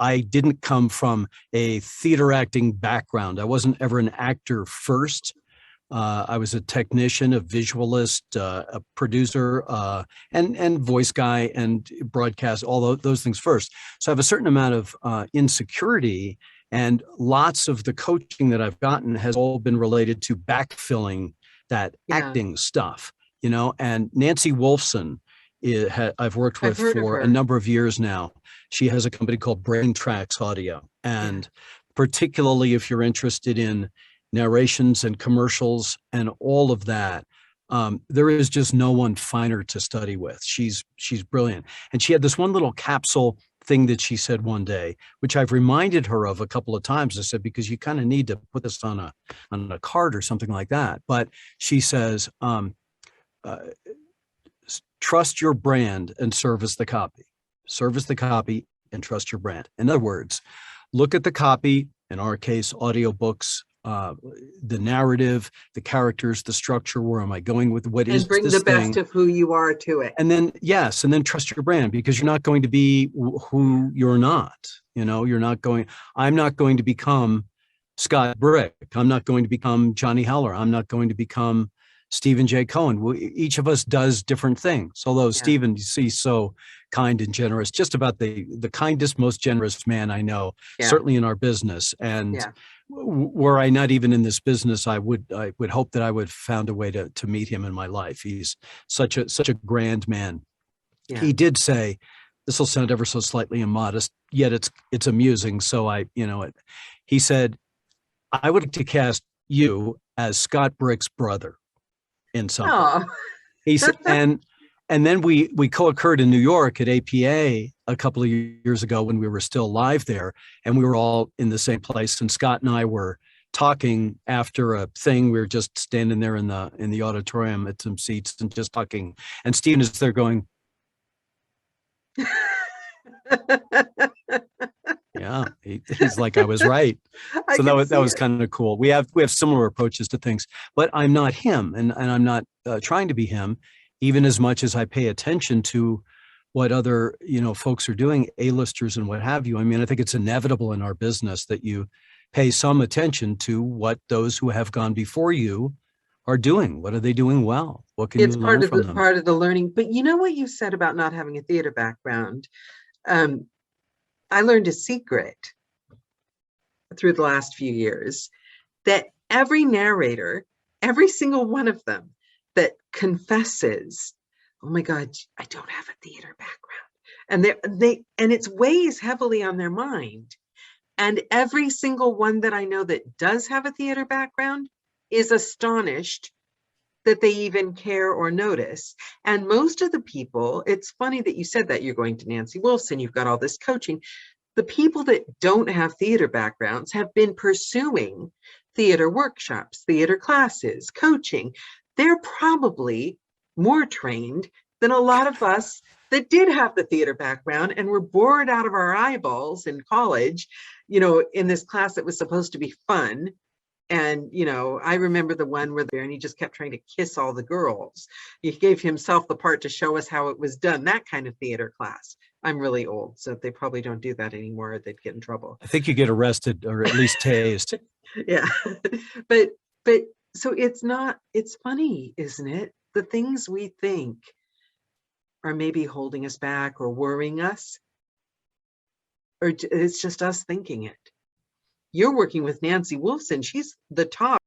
I didn't come from a theater acting background. I wasn't ever an actor first. I was a technician, a visualist, a producer, and voice guy and broadcast, all those things first. So I have a certain amount of insecurity, and lots of the coaching that I've gotten has all been related to backfilling that acting stuff, you know. And Nancy Wolfson, I've worked with for a number of years now. She has a company called Brain Tracks Audio, and particularly if you're interested in narrations and commercials and all of that, there is just no one finer to study with. She's brilliant. And she had this one little capsule thing that she said one day, which I've reminded her of a couple of times. I said, because you kind of need to put this on a card or something like that. But she says, trust your brand and service the copy. Service the copy and trust your brand. In other words, look at the copy, in our case, audiobooks, the narrative, the characters, the structure, where am I going with what is this thing? And bring the best of who you are to it. And then, yes, and then trust your brand, because you're not going to be who you're not. You know, I'm not going to become Scott Brick. I'm not going to become Johnny Heller. I'm not going to become Stephen J. Cohen. Each of us does different things. Although Stephen, you see, so kind and generous, just about the kindest, most generous man I know, certainly in our business. And were I not even in this business, I would hope that I would found a way to meet him in my life. He's such a grand man. Yeah. He did say, this will sound ever so slightly immodest, yet it's amusing. So he said, I would like to cast you as Scott Brick's brother in something. Oh. He said, and then we co-occurred in New York at APA a couple of years ago when we were still live there, and we were all in the same place. And Scott and I were talking after a thing. We were just standing there in the auditorium at some seats and just talking. And Stephen is there going, yeah, he's like, I was right. So that was kind of cool. We have similar approaches to things, but I'm not him, and I'm not trying to be him, even as much as I pay attention to what other folks are doing, A-listers and what have you. I mean, I think it's inevitable in our business that you pay some attention to what those who have gone before you are doing. What are they doing well? What can you learn from them? It's part of the learning. But you know what you said about not having a theater background? I learned a secret through the last few years, that every narrator, every single one of them that confesses, oh my God, I don't have a theater background. And it weighs heavily on their mind. And every single one that I know that does have a theater background is astonished that they even care or notice. And most of the people, it's funny that you said that. You're going to Nancy Wolfson, you've got all this coaching. The people that don't have theater backgrounds have been pursuing theater workshops, theater classes, coaching. They're probably more trained than a lot of us that did have the theater background and were bored out of our eyeballs in college, in this class that was supposed to be fun. And, I remember the one where and he just kept trying to kiss all the girls. He gave himself the part to show us how it was done, that kind of theater class. I'm really old, so they probably don't do that anymore. They'd get in trouble. I think you get arrested or at least tased. Yeah. But so it's funny, isn't it? The things we think are maybe holding us back or worrying us, or it's just us thinking it. You're working with Nancy Wolfson. She's the top